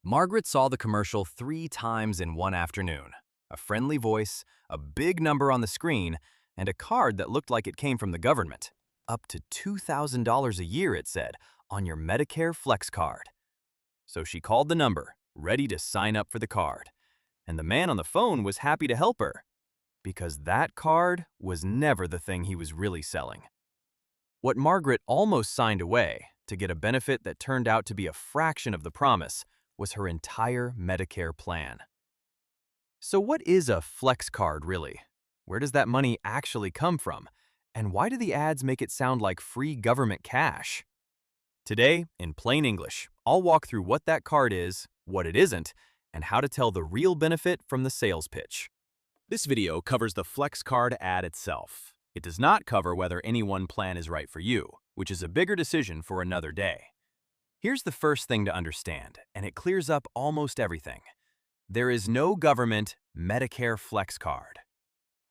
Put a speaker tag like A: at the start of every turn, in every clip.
A: Margaret saw the commercial 3 times in one afternoon. A friendly voice, a big number on the screen, and a card that looked like it came from the government. Up to $2,000 a year, it said, on your Medicare Flex card. So she called the number, ready to sign up for the card. And the man on the phone was happy to help her, because that card was never the thing he was really selling. What Margaret almost signed away to get a benefit that turned out to be a fraction of the promise was her entire Medicare plan. So what is a flex card really? Where does that money actually come from? And why do the ads make it sound like free government cash? Today, in plain English, I'll walk through what that card is, what it isn't, and how to tell the real benefit from the sales pitch. This video covers the flex card ad itself. It does not cover whether any one plan is right for you, which is a bigger decision for another day. Here's the first thing to understand, and it clears up almost everything. There is no government Medicare Flex card.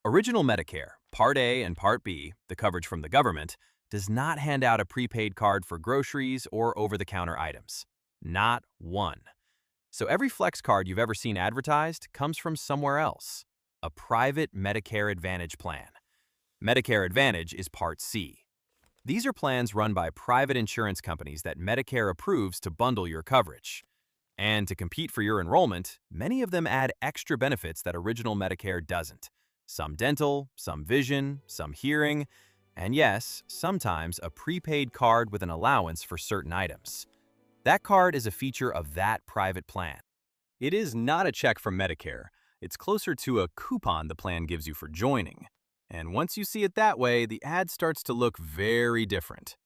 A: Original Medicare, Part A and Part B, the coverage from the government, does not hand out a prepaid card for groceries or over-the-counter items. Not one. So every Flex card you've ever seen advertised comes from somewhere else. A private Medicare Advantage plan. Medicare Advantage is Part C. These are plans run by private insurance companies that Medicare approves to bundle your coverage. And to compete for your enrollment, many of them add extra benefits that original Medicare doesn't. Some dental, some vision, some hearing, and yes, sometimes a prepaid card with an allowance for certain items. That card is a feature of that private plan. It is not a check from Medicare. It's closer to a coupon the plan gives you for joining. And once you see it that way, the ad starts to look very different.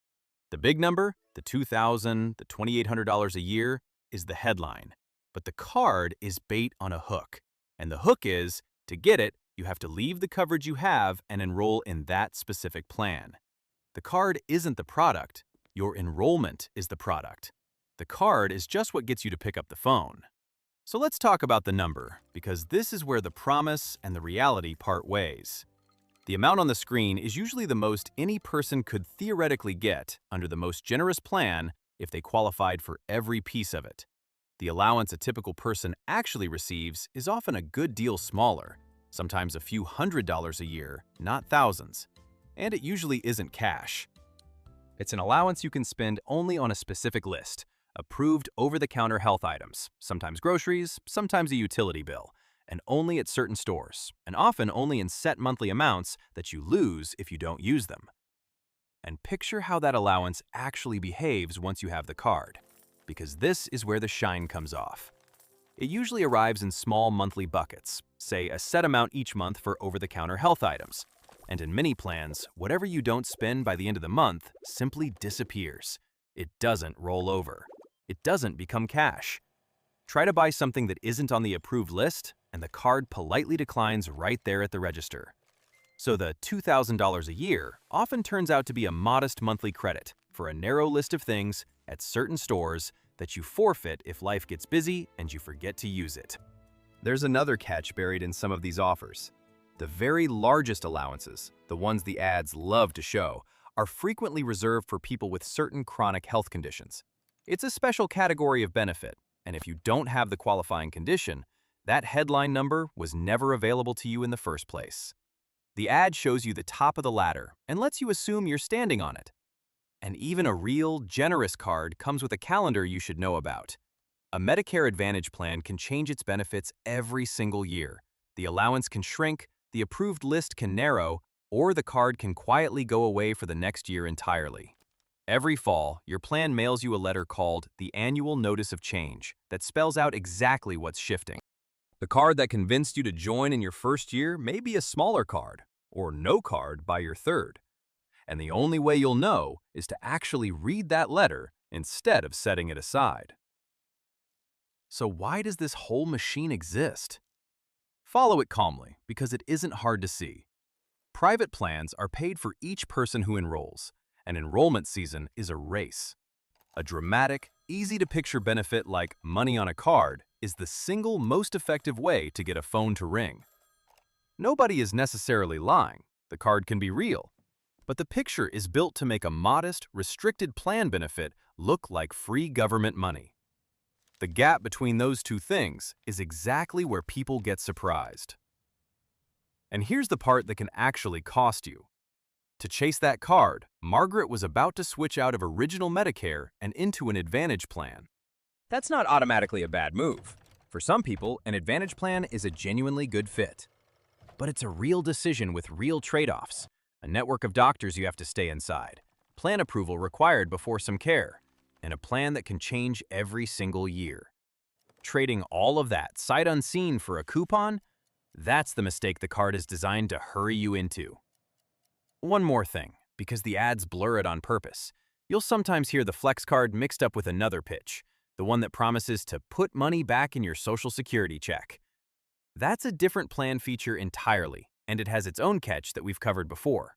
A: The big number, the $2,000, the $2,800 a year, is the headline. But the card is bait on a hook. And the hook is, to get it, you have to leave the coverage you have and enroll in that specific plan. The card isn't the product. Your enrollment is the product. The card is just what gets you to pick up the phone. So let's talk about the number, because this is where the promise and the reality part ways. The amount on the screen is usually the most any person could theoretically get under the most generous plan if they qualified for every piece of it. The allowance a typical person actually receives is often a good deal smaller, sometimes a few $100s a year, not thousands. And it usually isn't cash. It's an allowance you can spend only on a specific list, approved over-the-counter health items, sometimes groceries, sometimes a utility bill, and only at certain stores, and often only in set monthly amounts that you lose if you don't use them. And picture how that allowance actually behaves once you have the card, because this is where the shine comes off. It usually arrives in small monthly buckets, say a set amount each month for over-the-counter health items. And in many plans, whatever you don't spend by the end of the month simply disappears. It doesn't roll over. It doesn't become cash. Try to buy something that isn't on the approved list, and the card politely declines right there at the register. So the $2,000 a year often turns out to be a modest monthly credit for a narrow list of things at certain stores that you forfeit if life gets busy and you forget to use it. There's another catch buried in some of these offers. The very largest allowances, the ones the ads love to show, are frequently reserved for people with certain chronic health conditions. It's a special category of benefit, and if you don't have the qualifying condition, that headline number was never available to you in the first place. The ad shows you the top of the ladder and lets you assume you're standing on it. And even a real, generous card comes with a calendar you should know about. A Medicare Advantage plan can change its benefits every single year. The allowance can shrink, the approved list can narrow, or the card can quietly go away for the next year entirely. Every fall, your plan mails you a letter called the Annual Notice of Change that spells out exactly what's shifting. The card that convinced you to join in your first year may be a smaller card, or no card by your third. And the only way you'll know is to actually read that letter instead of setting it aside. So why does this whole machine exist? Follow it calmly, because it isn't hard to see. Private plans are paid for each person who enrolls, and enrollment season is a race. A dramatic, easy-to-picture benefit like money on a card is the single most effective way to get a phone to ring. Nobody is necessarily lying. The card can be real. But the picture is built to make a modest, restricted plan benefit look like free government money. The gap between those two things is exactly where people get surprised. And here's the part that can actually cost you. To chase that card, Margaret was about to switch out of original Medicare and into an Advantage plan.
B: That's not automatically a bad move. For some people, an Advantage plan is a genuinely good fit.
A: But it's a real decision with real trade-offs. A network of doctors you have to stay inside, plan approval required before some care, and a plan that can change every single year. Trading all of that sight unseen for a coupon? That's the mistake the card is designed to hurry you into. One more thing, because the ads blur it on purpose. You'll sometimes hear the Flex card mixed up with another pitch, the one that promises to put money back in your Social Security check. That's a different plan feature entirely, and it has its own catch that we've covered before.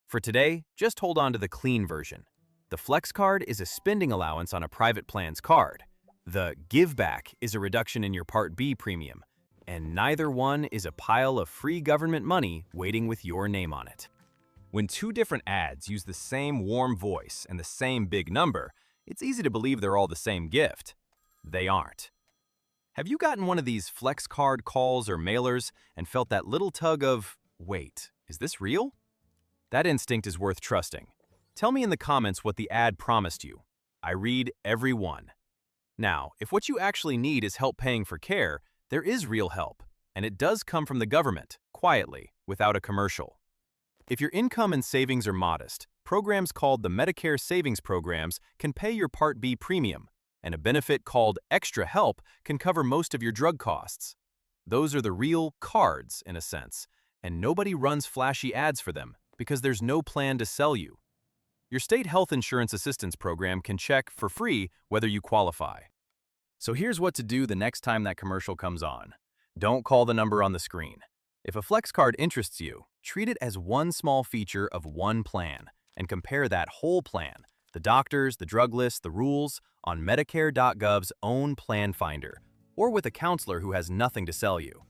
A: For today, just hold on to the clean version. The Flex card is a spending allowance on a private plan's card. The Give Back is a reduction in your Part B premium, and neither one is a pile of free government money waiting with your name on it. When two different ads use the same warm voice and the same big number, it's easy to believe they're all the same gift. They aren't. Have you gotten one of these Flex card calls or mailers and felt that little tug of, wait, is this real? That instinct is worth trusting. Tell me in the comments what the ad promised you. I read every one. Now, if what you actually need is help paying for care, there is real help, and it does come from the government, quietly, without a commercial. If your income and savings are modest, programs called the Medicare Savings Programs can pay your Part B premium, and a benefit called Extra Help can cover most of your drug costs. Those are the real cards, in a sense, and nobody runs flashy ads for them because there's no plan to sell you. Your state health insurance assistance program can check for free whether you qualify. So here's what to do the next time that commercial comes on. Don't call the number on the screen. If a Flex card interests you, treat it as one small feature of one plan and compare that whole plan, the doctors, the drug list, the rules, on Medicare.gov's own plan finder, or with a counselor who has nothing to sell you.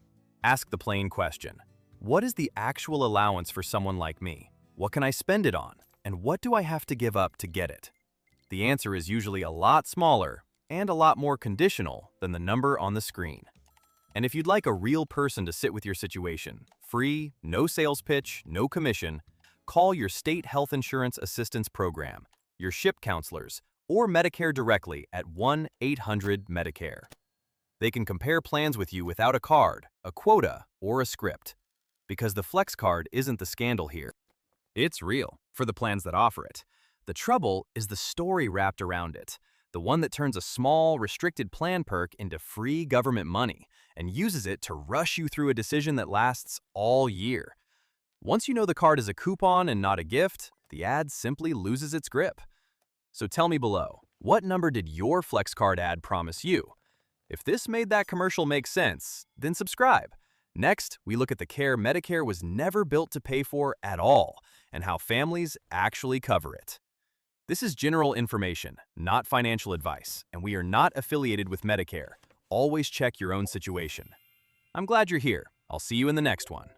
A: Ask the plain question. What is the actual allowance for someone like me? What can I spend it on? And what do I have to give up to get it? The answer is usually a lot smaller and a lot more conditional than the number on the screen. And if you'd like a real person to sit with your situation, free, no sales pitch, no commission, call your state health insurance assistance program, your SHIP counselors, or Medicare directly at 1-800-MEDICARE. They can compare plans with you without a card, a quota, or a script. Because the Flex card isn't the scandal here. It's real, for the plans that offer it. The trouble is the story wrapped around it, the one that turns a small, restricted plan perk into free government money and uses it to rush you through a decision that lasts all year. Once you know the card is a coupon and not a gift, the ad simply loses its grip. So tell me below, what number did your Flex card ad promise you? If this made that commercial make sense, then subscribe. Next, we look at the care Medicare was never built to pay for at all, and how families actually cover it. This is general information, not financial advice, and we are not affiliated with Medicare. Always check your own situation. I'm glad you're here. I'll see you in the next one.